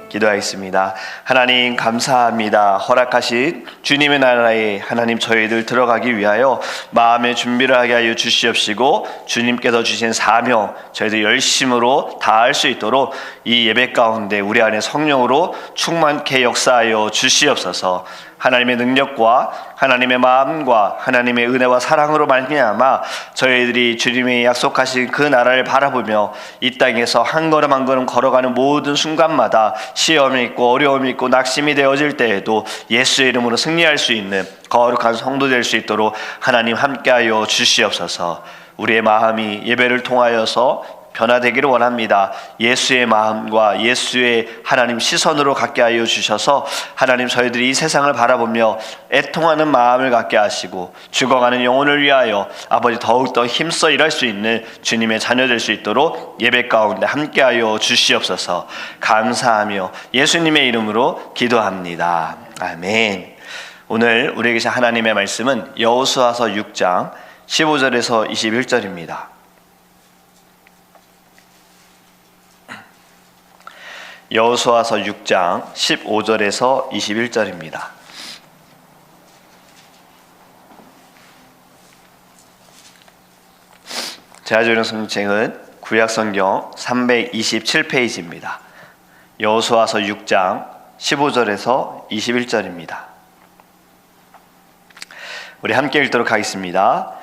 기도하겠습니다. 하나님 감사합니다. 허락하신 주님의 나라에 하나님 저희들 들어가기 위하여 마음의 준비를 하게 하여 주시옵시고, 주님께서 주신 사명 저희들 열심으로 다할 수 있도록 이 예배 가운데 우리 안에 성령으로 충만케 역사하여 주시옵소서. 하나님의 능력과 하나님의 마음과 하나님의 은혜와 사랑으로 말미암아 저희들이 주님이 약속하신 그 나라를 바라보며 이 땅에서 한 걸음 한 걸음 걸어가는 모든 순간마다 시험이 있고 어려움이 있고 낙심이 되어질 때에도 예수의 이름으로 승리할 수 있는 거룩한 성도 될 수 있도록 하나님 함께하여 주시옵소서. 우리의 마음이 예배를 통하여서 변화되기를 원합니다. 예수의 마음과 예수의 하나님 시선으로 갖게 하여 주셔서 하나님 저희들이 이 세상을 바라보며 애통하는 마음을 갖게 하시고 죽어가는 영혼을 위하여 아버지 더욱더 힘써 일할 수 있는 주님의 자녀 될 수 있도록 예배 가운데 함께하여 주시옵소서. 감사하며 예수님의 이름으로 기도합니다. 아멘. 오늘 우리에게 주신 하나님의 말씀은 여호수아서 6장 15절에서 21절입니다. 여호수아서 6장 15절에서 21절입니다. 제가 주는 성경책은 구약성경 327페이지입니다. 여호수아서 6장 15절에서 21절입니다. 우리 함께 읽도록 하겠습니다.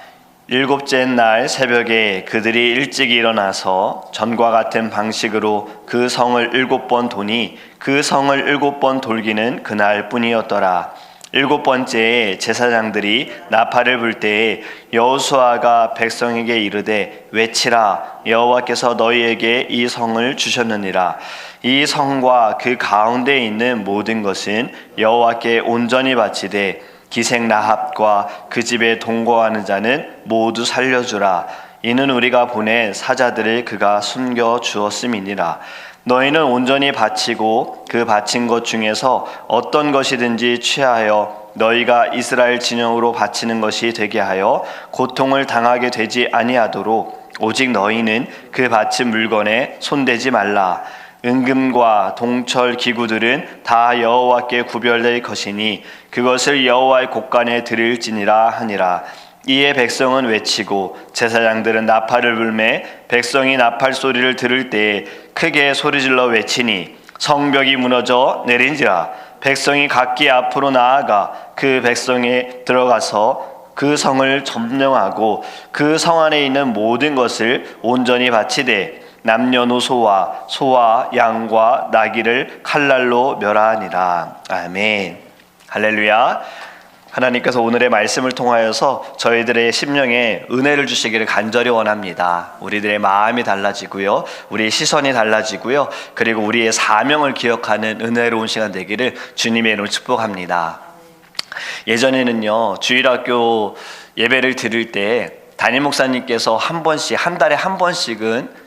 일곱째 날 새벽에 그들이 일찍 일어나서 전과 같은 방식으로 그 성을 7번 도니 그 성을 7번 돌기는 그날 뿐이었더라. 7번째에 제사장들이 나팔을 불 때에 여호수아가 백성에게 이르되 외치라, 여호와께서 너희에게 이 성을 주셨느니라. 이 성과 그 가운데에 있는 모든 것은 여호와께 온전히 바치되 기생 라합과 그 집에 동거하는 자는 모두 살려주라. 이는 우리가 보낸 사자들을 그가 숨겨 주었음이니라. 너희는 온전히 바치고 그 바친 것 중에서 어떤 것이든지 취하여 너희가 이스라엘 진영으로 바치는 것이 되게 하여 고통을 당하게 되지 아니하도록 오직 너희는 그 바친 물건에 손대지 말라. 은금과 동철 기구들은 다 여호와께 구별될 것이니 그것을 여호와의 곳간에 드릴지니라 하니라. 이에 백성은 외치고 제사장들은 나팔을 불매 백성이 나팔 소리를 들을 때에 크게 소리질러 외치니 성벽이 무너져 내린지라. 백성이 각기 앞으로 나아가 그 백성에 들어가서 그 성을 점령하고 그 성 안에 있는 모든 것을 온전히 바치되 남녀노소와 소와 양과 나귀를 칼날로 멸하니라. 아멘. 할렐루야. 하나님께서 오늘의 말씀을 통하여서 저희들의 심령에 은혜를 주시기를 간절히 원합니다. 우리들의 마음이 달라지고요, 우리의 시선이 달라지고요, 그리고 우리의 사명을 기억하는 은혜로운 시간 되기를 주님의 이름으로 축복합니다. 예전에는요, 주일학교 예배를 드릴 때 담임 목사님께서 한 달에 한 번씩은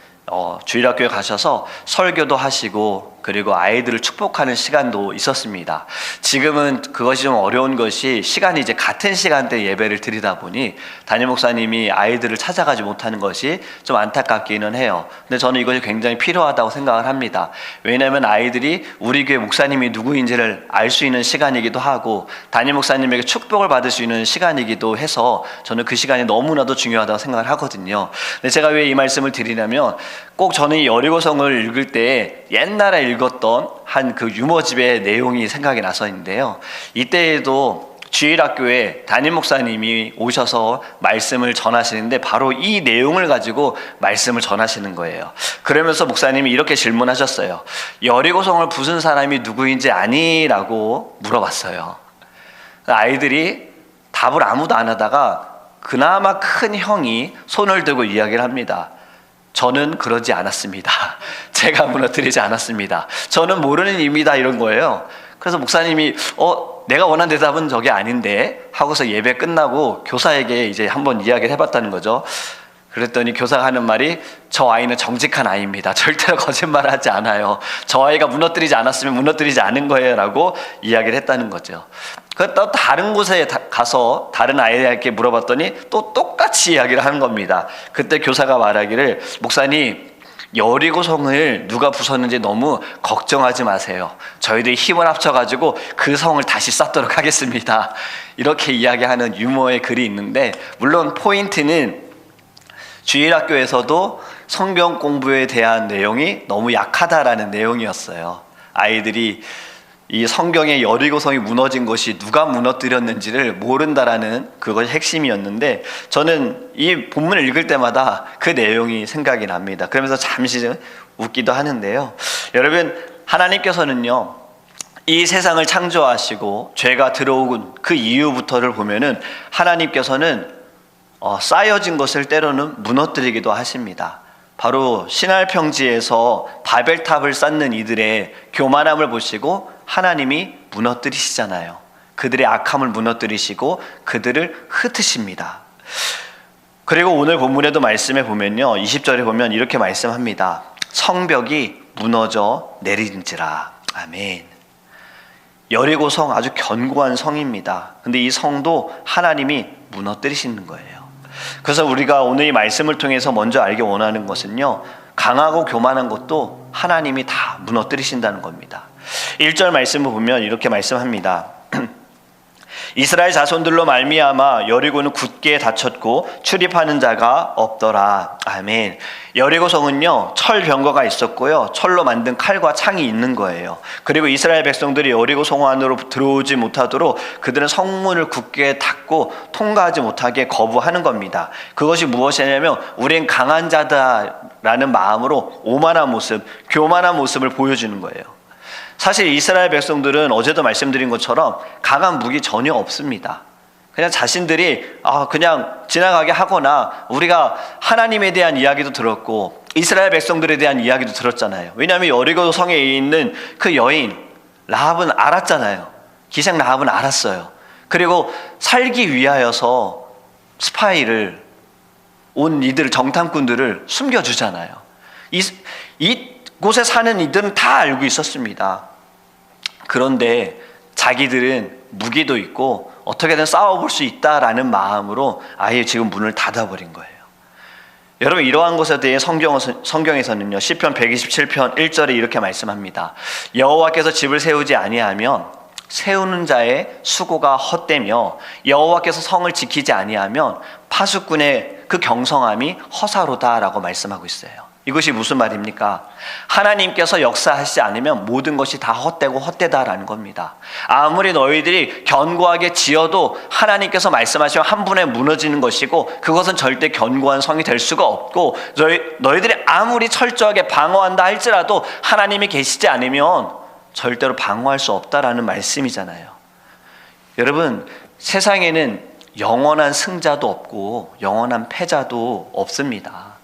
주일학교에 가셔서 설교도 하시고 그리고 아이들을 축복하는 시간도 있었습니다. 지금은 그것이 좀 어려운 것이 시간이 이제 같은 시간대에 예배를 드리다 보니 담임 목사님이 아이들을 찾아가지 못하는 것이 좀 안타깝기는 해요. 근데 저는 이것이 굉장히 필요하다고 생각을 합니다. 왜냐하면 아이들이 우리 교회 목사님이 누구인지를 알 수 있는 시간이기도 하고 담임 목사님에게 축복을 받을 수 있는 시간이기도 해서 저는 그 시간이 너무나도 중요하다고 생각을 하거든요. 근데 제가 왜 이 말씀을 드리냐면 꼭 저는 이 여리고성을 읽을 때 옛날에 읽었던 한 그 유머집의 내용이 생각이 나서있는데요. 이때에도 주일학교에 담임 목사님이 오셔서 말씀을 전하시는데 바로 이 내용을 가지고 말씀을 전하시는 거예요. 그러면서 목사님이 이렇게 질문하셨어요. 여리고성을 부순 사람이 누구인지 아니? 라고 물어봤어요. 아이들이 답을 아무도 안 하다가 그나마 큰 형이 손을 들고 이야기를 합니다. 저는 그러지 않았습니다. 제가 무너뜨리지 않았습니다. 저는 모르는 일입니다. 이런 거예요. 그래서 목사님이 내가 원하는 대답은 저게 아닌데 하고서 예배 끝나고 교사에게 이제 한번 이야기를 해봤다는 거죠. 그랬더니 교사가 하는 말이 저 아이는 정직한 아이입니다. 절대로 거짓말을 하지 않아요. 저 아이가 무너뜨리지 않았으면 무너뜨리지 않은 거예요 라고 이야기를 했다는 거죠. 또 다른 곳에 가서 다른 아이에게 물어봤더니 또 똑같이 이야기를 하는 겁니다. 그때 교사가 말하기를 목사님 여리고 성을 누가 부쉈는지 너무 걱정하지 마세요. 저희들이 힘을 합쳐가지고 그 성을 다시 쌓도록 하겠습니다. 이렇게 이야기하는 유머의 글이 있는데, 물론 포인트는 주일학교에서도 성경 공부에 대한 내용이 너무 약하다라는 내용이었어요. 아이들이 이 성경의 여리고성이 무너진 것이 누가 무너뜨렸는지를 모른다라는 그것이 핵심이었는데, 저는 이 본문을 읽을 때마다 그 내용이 생각이 납니다. 그러면서 잠시 웃기도 하는데요. 여러분, 하나님께서는요, 이 세상을 창조하시고 죄가 들어온 그 이후부터를 보면은 하나님께서는 쌓여진 것을 때로는 무너뜨리기도 하십니다. 바로 시날 평지에서 바벨탑을 쌓는 이들의 교만함을 보시고 하나님이 무너뜨리시잖아요. 그들의 악함을 무너뜨리시고 그들을 흩으십니다. 그리고 오늘 본문에도 말씀해 보면요, 20절에 보면 이렇게 말씀합니다. 성벽이 무너져 내린지라. 아멘. 여리고 성, 아주 견고한 성입니다. 근데 이 성도 하나님이 무너뜨리시는 거예요. 그래서 우리가 오늘 이 말씀을 통해서 먼저 알기 원하는 것은요, 강하고 교만한 것도 하나님이 다 무너뜨리신다는 겁니다. 1절 말씀을 보면 이렇게 말씀합니다. 이스라엘 자손들로 말미암아 여리고는 굳게 닫혔고 출입하는 자가 없더라. 아멘. 여리고 성은요, 철 병거가 있었고요, 철로 만든 칼과 창이 있는 거예요. 그리고 이스라엘 백성들이 여리고 성 안으로 들어오지 못하도록 그들은 성문을 굳게 닫고 통과하지 못하게 거부하는 겁니다. 그것이 무엇이냐면 우린 강한 자다라는 마음으로 오만한 모습, 교만한 모습을 보여주는 거예요. 사실 이스라엘 백성들은 어제도 말씀드린 것처럼 강한 무기 전혀 없습니다. 그냥 자신들이 그냥 지나가게 하거나, 우리가 하나님에 대한 이야기도 들었고 이스라엘 백성들에 대한 이야기도 들었잖아요. 왜냐하면 여리고 성에 있는 그 여인 라합은 알았잖아요. 기생 라합은 알았어요. 그리고 살기 위하여서 스파이를, 온 이들 정탐꾼들을 숨겨주잖아요. 이곳에 사는 이들은 다 알고 있었습니다. 그런데 자기들은 무기도 있고 어떻게든 싸워볼 수 있다라는 마음으로 아예 지금 문을 닫아버린 거예요. 여러분, 이러한 것에 대해 성경에서는요, 시편 127편 1절에 이렇게 말씀합니다. 여호와께서 집을 세우지 아니하면 세우는 자의 수고가 헛되며 여호와께서 성을 지키지 아니하면 파수꾼의 그 경성함이 허사로다라고 말씀하고 있어요. 이것이 무슨 말입니까? 하나님께서 역사하시지 않으면 모든 것이 다 헛되고 헛되다라는 겁니다. 아무리 너희들이 견고하게 지어도 하나님께서 말씀하시면 한 분에 무너지는 것이고, 그것은 절대 견고한 성이 될 수가 없고, 너희들이 아무리 철저하게 방어한다 할지라도 하나님이 계시지 않으면 절대로 방어할 수 없다라는 말씀이잖아요. 여러분, 세상에는 영원한 승자도 없고 영원한 패자도 없습니다.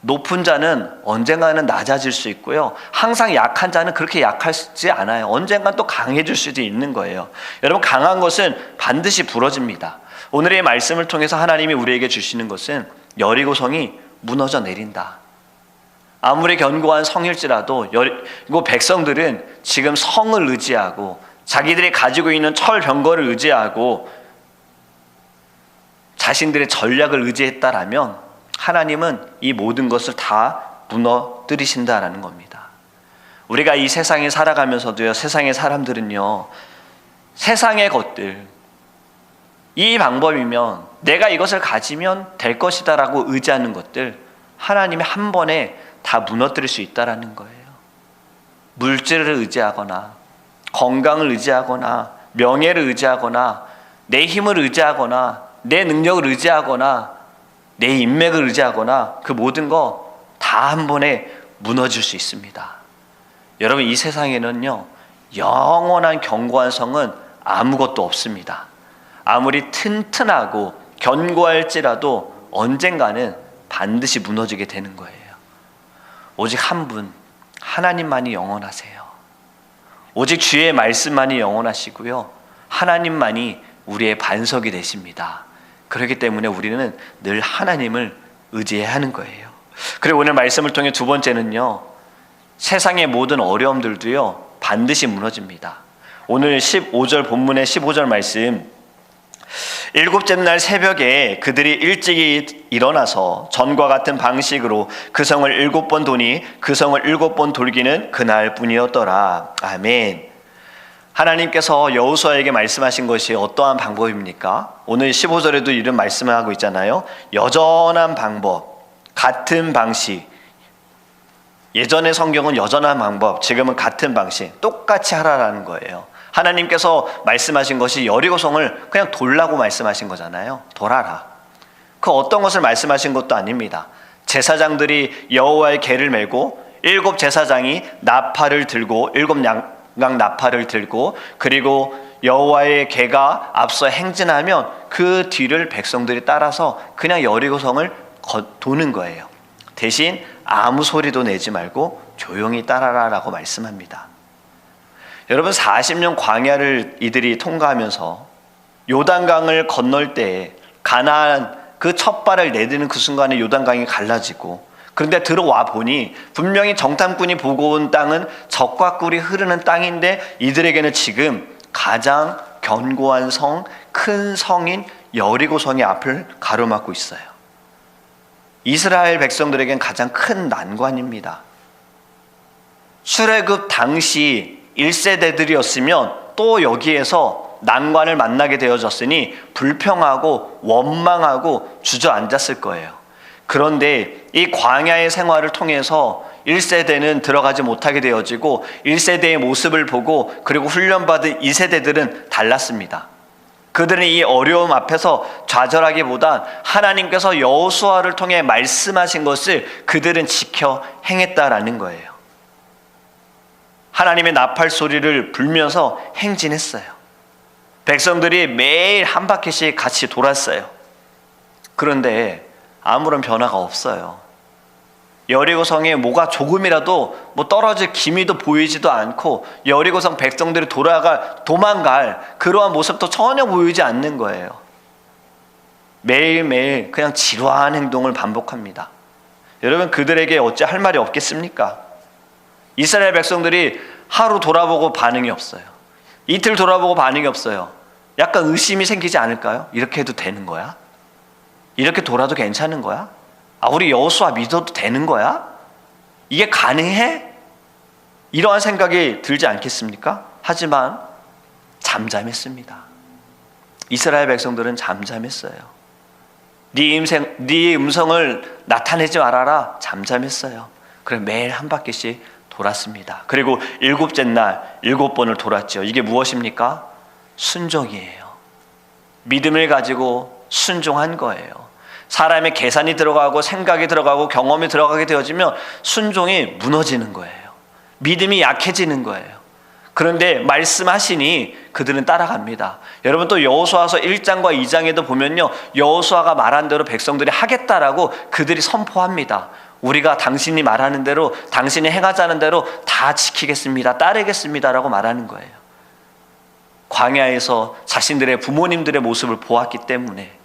높은 자는 언젠가는 낮아질 수 있고요, 항상 약한 자는 그렇게 약하지 않아요. 언젠간 또 강해질 수도 있는 거예요. 여러분, 강한 것은 반드시 부러집니다. 오늘의 말씀을 통해서 하나님이 우리에게 주시는 것은 여리고 성이 무너져 내린다. 아무리 견고한 성일지라도 여리고 백성들은 지금 성을 의지하고 자기들이 가지고 있는 철 병거를 의지하고 자신들의 전략을 의지했다라면 하나님은 이 모든 것을 다 무너뜨리신다라는 겁니다. 우리가 이 세상에 살아가면서도요, 세상의 사람들은요, 세상의 것들, 이 방법이면 내가 이것을 가지면 될 것이다 라고 의지하는 것들, 하나님이 한 번에 다 무너뜨릴 수 있다라는 거예요. 물질을 의지하거나 건강을 의지하거나 명예를 의지하거나 내 힘을 의지하거나 내 능력을 의지하거나 내 인맥을 의지하거나 그 모든 거 다 한 번에 무너질 수 있습니다. 여러분, 이 세상에는요, 영원한 견고한 성은 아무것도 없습니다. 아무리 튼튼하고 견고할지라도 언젠가는 반드시 무너지게 되는 거예요. 오직 한 분, 하나님만이 영원하세요. 오직 주의 말씀만이 영원하시고요, 하나님만이 우리의 반석이 되십니다. 그렇기 때문에 우리는 늘 하나님을 의지해야 하는 거예요. 그리고 오늘 말씀을 통해 두 번째는요, 세상의 모든 어려움들도요 반드시 무너집니다. 오늘 15절 본문의 15절 말씀, 일곱째 날 새벽에 그들이 일찍이 일어나서 전과 같은 방식으로 그 성을 7번 도니 그 성을 7번 돌기는 그날뿐이었더라. 아멘. 하나님께서 여호수아에게 말씀하신 것이 어떠한 방법입니까? 오늘 15절에도 이런 말씀을 하고 있잖아요. 여전한 방법, 같은 방식. 예전의 성경은 여전한 방법, 지금은 같은 방식, 똑같이 하라라는 거예요. 하나님께서 말씀하신 것이 여리고성을 그냥 돌라고 말씀하신 거잖아요. 돌아라. 그 어떤 것을 말씀하신 것도 아닙니다. 제사장들이 여호와의 궤를 메고 7 제사장이 나팔을 들고 7 양각 나팔을 들고 그리고 여호와의 궤가 앞서 행진하면 그 뒤를 백성들이 따라서 그냥 여리고성을 도는 거예요. 대신 아무 소리도 내지 말고 조용히 따라라라고 말씀합니다. 여러분 40년 광야를 이들이 통과하면서 요단강을 건널 때 가나안 그 첫 발을 내딛는 그 순간에 요단강이 갈라지고 그런데 들어와 보니 분명히 정탐꾼이 보고 온 땅은 젖과 꿀이 흐르는 땅인데 이들에게는 지금 가장 견고한 성, 큰 성인 여리고성의 앞을 가로막고 있어요. 이스라엘 백성들에겐 가장 큰 난관입니다. 출애굽 당시 1세대들이었으면 또 여기에서 난관을 만나게 되어졌으니 불평하고 원망하고 주저앉았을 거예요. 그런데 이 광야의 생활을 통해서 1세대는 들어가지 못하게 되어지고 1세대의 모습을 보고 그리고 훈련받은 2세대들은 달랐습니다. 그들은 이 어려움 앞에서 좌절하기보단 하나님께서 여호수아를 통해 말씀하신 것을 그들은 지켜 행했다라는 거예요. 하나님의 나팔 소리를 불면서 행진했어요. 백성들이 매일 한 바퀴씩 같이 돌았어요. 그런데 아무런 변화가 없어요. 여리고성에 뭐가 조금이라도 떨어질 기미도 보이지도 않고 여리고성 백성들이 도망갈 그러한 모습도 전혀 보이지 않는 거예요. 매일매일 그냥 지루한 행동을 반복합니다. 여러분 그들에게 어찌 할 말이 없겠습니까? 이스라엘 백성들이 하루 돌아보고 반응이 없어요. 이틀 돌아보고 반응이 없어요. 약간 의심이 생기지 않을까요? 이렇게 해도 되는 거야? 이렇게 돌아도 괜찮은 거야? 우리 여호수아 믿어도 되는 거야? 이게 가능해? 이러한 생각이 들지 않겠습니까? 하지만 잠잠했습니다. 이스라엘 백성들은 잠잠했어요. 네 음성을 나타내지 말아라. 잠잠했어요. 그래 매일 한 바퀴씩 돌았습니다. 그리고 7째 날 7번을 돌았죠. 이게 무엇입니까? 순종이에요. 믿음을 가지고 순종한 거예요. 사람의 계산이 들어가고 생각이 들어가고 경험이 들어가게 되어지면 순종이 무너지는 거예요. 믿음이 약해지는 거예요. 그런데 말씀하시니 그들은 따라갑니다. 여러분 또 여호수아서 1장과 2장에도 보면요. 여호수아가 말한 대로 백성들이 하겠다라고 그들이 선포합니다. 우리가 당신이 말하는 대로 당신이 행하자는 대로 다 지키겠습니다. 따르겠습니다. 라고 말하는 거예요. 광야에서 자신들의 부모님들의 모습을 보았기 때문에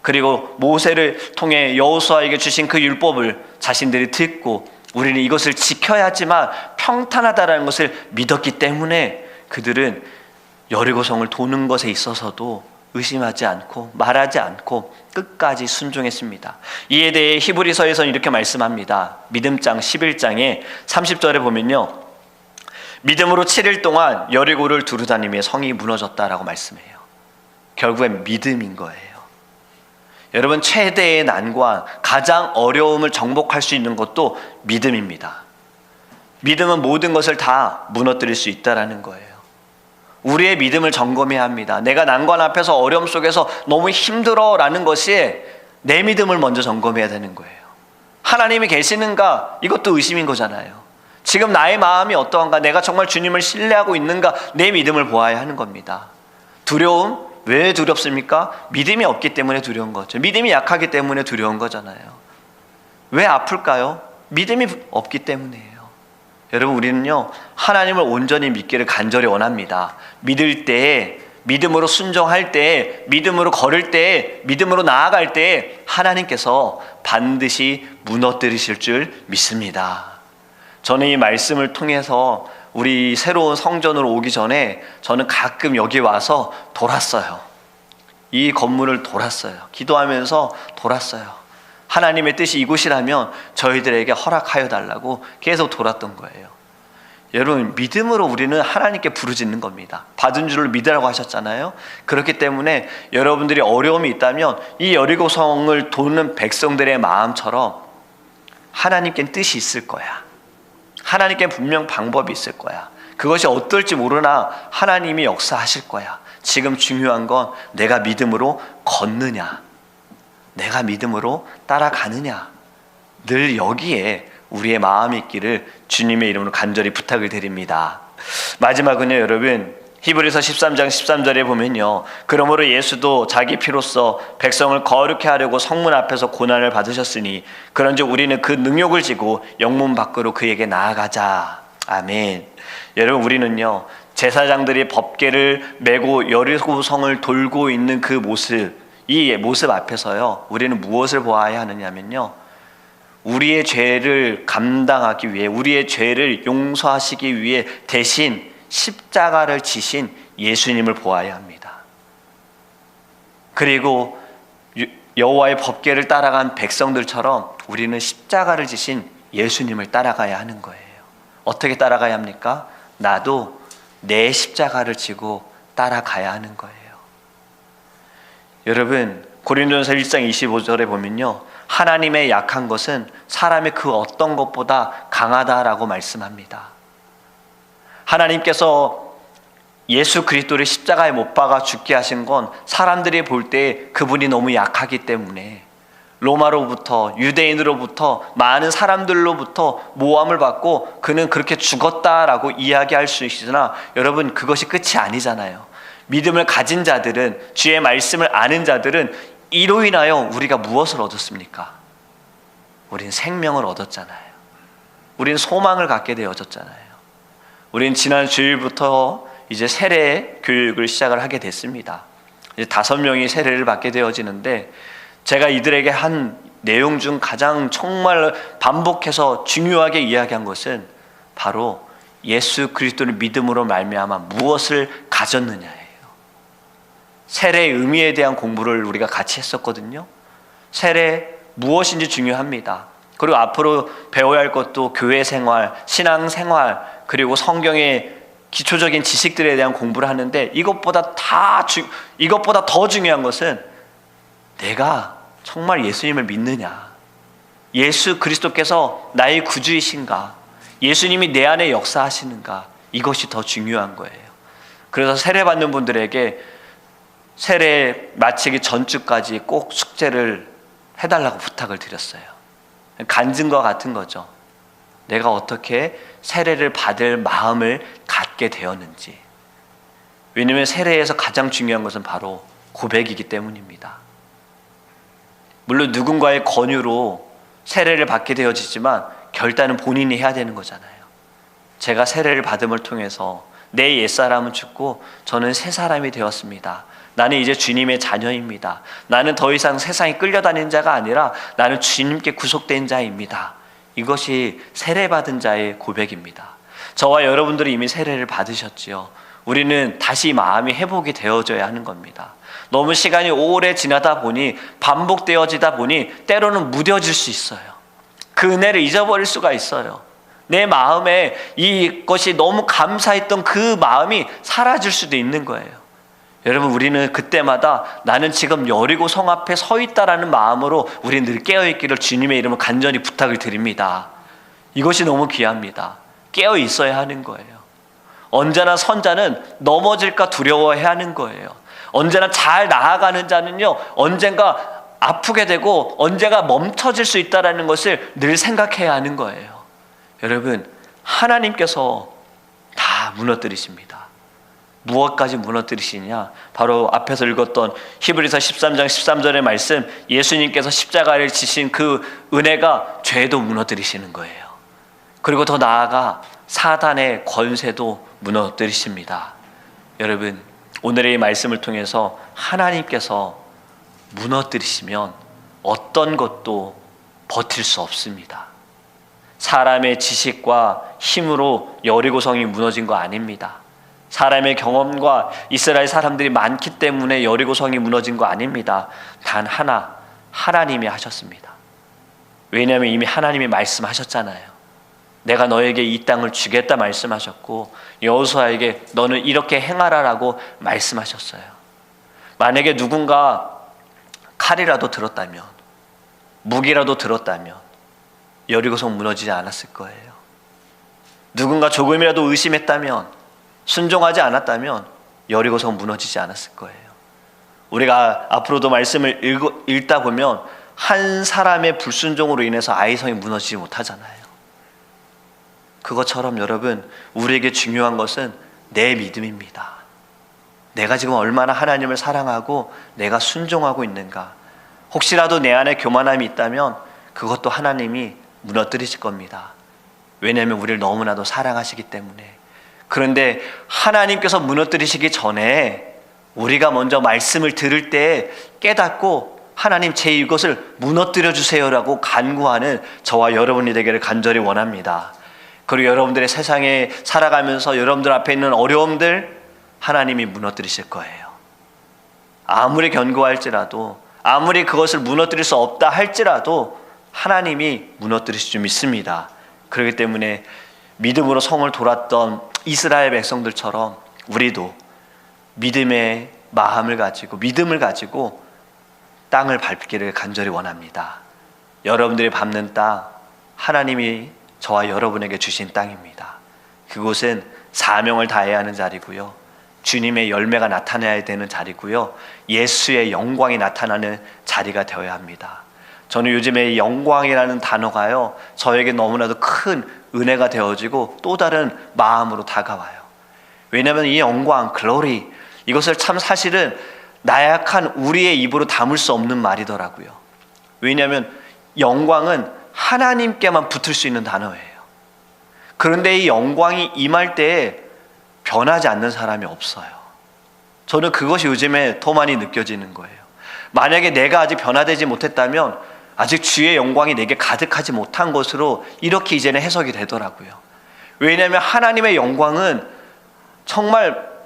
그리고 모세를 통해 여호수아에게 주신 그 율법을 자신들이 듣고 우리는 이것을 지켜야지만 평탄하다라는 것을 믿었기 때문에 그들은 여리고성을 도는 것에 있어서도 의심하지 않고 말하지 않고 끝까지 순종했습니다. 이에 대해 히브리서에서는 이렇게 말씀합니다. 믿음장 11장에 30절에 보면요. 믿음으로 7일 동안 여리고를 두루다니며 성이 무너졌다라고 말씀해요. 결국엔 믿음인 거예요. 여러분 최대의 난관, 가장 어려움을 정복할 수 있는 것도 믿음입니다. 믿음은 모든 것을 다 무너뜨릴 수 있다라는 거예요. 우리의 믿음을 점검해야 합니다. 내가 난관 앞에서 어려움 속에서 너무 힘들어라는 것이 내 믿음을 먼저 점검해야 되는 거예요. 하나님이 계시는가? 이것도 의심인 거잖아요. 지금 나의 마음이 어떠한가? 내가 정말 주님을 신뢰하고 있는가? 내 믿음을 보아야 하는 겁니다. 두려움? 왜 두렵습니까? 믿음이 없기 때문에 두려운 거죠. 믿음이 약하기 때문에 두려운 거잖아요. 왜 아플까요? 믿음이 없기 때문이에요. 여러분 우리는요 하나님을 온전히 믿기를 간절히 원합니다. 믿을 때, 믿음으로 순종할 때, 믿음으로 걸을 때, 믿음으로 나아갈 때 하나님께서 반드시 무너뜨리실 줄 믿습니다. 저는 이 말씀을 통해서 우리 새로운 성전으로 오기 전에 저는 가끔 여기 와서 돌았어요. 이 건물을 돌았어요. 기도하면서 돌았어요. 하나님의 뜻이 이곳이라면 저희들에게 허락하여 달라고 계속 돌았던 거예요. 여러분, 믿음으로 우리는 하나님께 부르짖는 겁니다. 받은 줄을 믿으라고 하셨잖아요. 그렇기 때문에 여러분들이 어려움이 있다면 이 여리고성을 도는 백성들의 마음처럼 하나님께는 뜻이 있을 거야. 하나님께는 분명 방법이 있을 거야. 그것이 어떨지 모르나 하나님이 역사하실 거야. 지금 중요한 건 내가 믿음으로 걷느냐, 내가 믿음으로 따라가느냐, 늘 여기에 우리의 마음이 있기를 주님의 이름으로 간절히 부탁을 드립니다. 마지막은요, 여러분, 히브리서 13장 13절에 보면요, 그러므로 예수도 자기 피로써 백성을 거룩해 하려고 성문 앞에서 고난을 받으셨으니 그런즉 우리는 그 능욕을 지고 영문 밖으로 그에게 나아가자. 아멘. 여러분, 우리는요, 제사장들이 법궤를 메고 여리고성을 돌고 있는 그 모습, 이 모습 앞에서요, 우리는 무엇을 보아야 하느냐면요, 우리의 죄를 감당하기 위해, 우리의 죄를 용서하시기 위해 대신 십자가를 지신 예수님을 보아야 합니다. 그리고 여호와의 법궤를 따라간 백성들처럼 우리는 십자가를 지신 예수님을 따라가야 하는 거예요. 어떻게 따라가야 합니까? 나도 내 십자가를 지고 따라가야 하는 거예요. 여러분, 고린도전서 1장 25절에 보면요, 하나님의 약한 것은 사람의 그 어떤 것보다 강하다라고 말씀합니다. 하나님께서 예수 그리스도를 십자가에 못 박아 죽게 하신 건 사람들이 볼 때 그분이 너무 약하기 때문에, 로마로부터, 유대인으로부터, 많은 사람들로부터 모함을 받고 그는 그렇게 죽었다라고 이야기할 수 있으나, 여러분, 그것이 끝이 아니잖아요. 믿음을 가진 자들은, 주의 말씀을 아는 자들은 이로 인하여 우리가 무엇을 얻었습니까? 우린 생명을 얻었잖아요. 우린 소망을 갖게 되어졌잖아요. 우린 지난 주일부터 이제 세례 교육을 시작을 하게 됐습니다. 이제 5명이 세례를 받게 되어지는데, 제가 이들에게 한 내용 중 가장 정말 반복해서 중요하게 이야기한 것은 바로 예수 그리스도를 믿음으로 말미암아 무엇을 가졌느냐예요. 세례의 의미에 대한 공부를 우리가 같이 했었거든요. 세례 무엇인지 중요합니다. 그리고 앞으로 배워야 할 것도 교회 생활, 신앙 생활, 그리고 성경의 기초적인 지식들에 대한 공부를 하는데, 이것보다 더 중요한 것은 내가 정말 예수님을 믿느냐, 예수 그리스도께서 나의 구주이신가, 예수님이 내 안에 역사하시는가, 이것이 더 중요한 거예요. 그래서 세례 받는 분들에게 세례 마치기 전주까지 꼭 숙제를 해달라고 부탁을 드렸어요. 간증과 같은 거죠. 내가 어떻게 세례를 받을 마음을 갖게 되었는지. 왜냐하면 세례에서 가장 중요한 것은 바로 고백이기 때문입니다. 물론 누군가의 권유로 세례를 받게 되어지지만 결단은 본인이 해야 되는 거잖아요. 제가 세례를 받음을 통해서 내 옛사람은 죽고 저는 새 사람이 되었습니다. 나는 이제 주님의 자녀입니다. 나는 더 이상 세상에 끌려다니는 자가 아니라 나는 주님께 구속된 자입니다. 이것이 세례받은 자의 고백입니다. 저와 여러분들이 이미 세례를 받으셨지요. 우리는 다시 마음이 회복이 되어져야 하는 겁니다. 너무 시간이 오래 지나다 보니, 반복되어지다 보니 때로는 무뎌질 수 있어요. 그 은혜를 잊어버릴 수가 있어요. 내 마음에 이것이 너무 감사했던 그 마음이 사라질 수도 있는 거예요. 여러분, 우리는 그때마다 나는 지금 여리고 성 앞에 서 있다라는 마음으로 우리 늘 깨어있기를 주님의 이름으로 간절히 부탁을 드립니다. 이것이 너무 귀합니다. 깨어 있어야 하는 거예요. 언제나 선자는 넘어질까 두려워해야 하는 거예요. 언제나 잘 나아가는 자는요, 언젠가 아프게 되고 언젠가 멈춰질 수 있다는 것을 늘 생각해야 하는 거예요. 여러분, 하나님께서 다 무너뜨리십니다. 무엇까지 무너뜨리시냐? 바로 앞에서 읽었던 히브리서 13장 13절의 말씀, 예수님께서 십자가를 지신 그 은혜가 죄도 무너뜨리시는 거예요. 그리고 더 나아가 사단의 권세도 무너뜨리십니다. 여러분, 오늘의 이 말씀을 통해서 하나님께서 무너뜨리시면 어떤 것도 버틸 수 없습니다. 사람의 지식과 힘으로 여리고성이 무너진 거 아닙니다. 사람의 경험과 이스라엘 사람들이 많기 때문에 여리고성이 무너진 거 아닙니다. 단 하나, 하나님이 하셨습니다. 왜냐하면 이미 하나님이 말씀하셨잖아요. 내가 너에게 이 땅을 주겠다 말씀하셨고 여호수아에게 너는 이렇게 행하라라고 말씀하셨어요. 만약에 누군가 칼이라도 들었다면, 무기라도 들었다면 여리고성 무너지지 않았을 거예요. 누군가 조금이라도 의심했다면, 순종하지 않았다면 여리고성 무너지지 않았을 거예요. 우리가 앞으로도 말씀을 읽다 보면 한 사람의 불순종으로 인해서 아이성이 무너지지 못하잖아요. 그것처럼 여러분, 우리에게 중요한 것은 내 믿음입니다. 내가 지금 얼마나 하나님을 사랑하고 내가 순종하고 있는가. 혹시라도 내 안에 교만함이 있다면 그것도 하나님이 무너뜨리실 겁니다. 왜냐하면 우리를 너무나도 사랑하시기 때문에. 그런데 하나님께서 무너뜨리시기 전에 우리가 먼저 말씀을 들을 때 깨닫고 하나님 제 이것을 무너뜨려 주세요라고 간구하는 저와 여러분이 되기를 간절히 원합니다. 그리고 여러분들의 세상에 살아가면서 여러분들 앞에 있는 어려움들 하나님이 무너뜨리실 거예요. 아무리 견고할지라도, 아무리 그것을 무너뜨릴 수 없다 할지라도 하나님이 무너뜨리실 줄 믿습니다. 그렇기 때문에 믿음으로 성을 돌았던 이스라엘 백성들처럼 우리도 믿음의 마음을 가지고, 믿음을 가지고 땅을 밟기를 간절히 원합니다. 여러분들이 밟는 땅, 하나님이 저와 여러분에게 주신 땅입니다. 그곳은 사명을 다해야 하는 자리고요, 주님의 열매가 나타나야 되는 자리고요, 예수의 영광이 나타나는 자리가 되어야 합니다. 저는 요즘에 영광이라는 단어가요, 저에게 너무나도 큰 은혜가 되어지고 또 다른 마음으로 다가와요. 왜냐하면 이 영광, 글로리, 이것을 참 사실은 나약한 우리의 입으로 담을 수 없는 말이더라고요. 왜냐하면 영광은 하나님께만 붙을 수 있는 단어예요. 그런데 이 영광이 임할 때에 변하지 않는 사람이 없어요. 저는 그것이 요즘에 더 많이 느껴지는 거예요. 만약에 내가 아직 변화되지 못했다면 아직 주의 영광이 내게 가득하지 못한 것으로 이렇게 이제는 해석이 되더라고요. 왜냐하면 하나님의 영광은 정말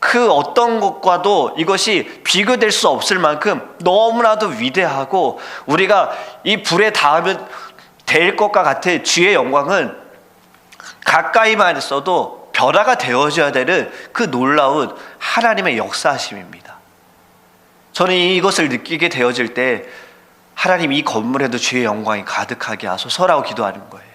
그 어떤 것과도 이것이 비교될 수 없을 만큼 너무나도 위대하고, 우리가 이 불에 닿으면 될 것과 같은 주의 영광은 가까이만 있어도 변화가 되어져야 되는 그 놀라운 하나님의 역사하심입니다. 저는 이것을 느끼게 되어질 때 하나님, 이 건물에도 주의 영광이 가득하게 하소서라고 기도하는 거예요.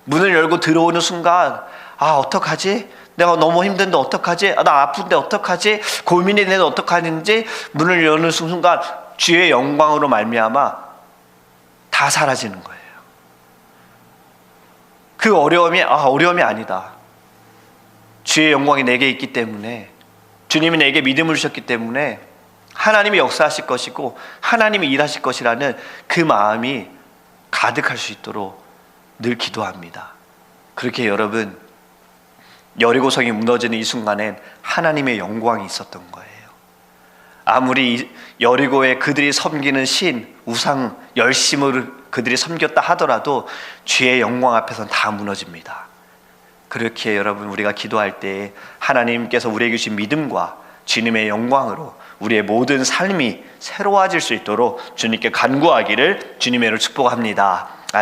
문을 열고 들어오는 순간, 아, 어떡하지? 내가 너무 힘든데 어떡하지? 나 아픈데 어떡하지? 고민이 되는데 어떡하는지, 문을 여는 순간 주의 영광으로 말미암아 다 사라지는 거예요. 그 어려움이 어려움이 아니다. 주의 영광이 내게 있기 때문에, 주님이 내게 믿음을 주셨기 때문에 하나님이 역사하실 것이고 하나님이 일하실 것이라는 그 마음이 가득할 수 있도록 늘 기도합니다. 그렇게 여러분, 여리고성이 무너지는 이 순간엔 하나님의 영광이 있었던 거예요. 아무리 여리고에 그들이 섬기는 신, 우상, 열심으로 그들이 섬겼다 하더라도 주의 영광 앞에서는 다 무너집니다. 그렇게 여러분, 우리가 기도할 때 하나님께서 우리에게 주신 믿음과 주님의 영광으로 우리의 모든 삶이 새로워질 수 있도록 주님께 간구하기를 주님의 이름으로 축복합니다. 아멘.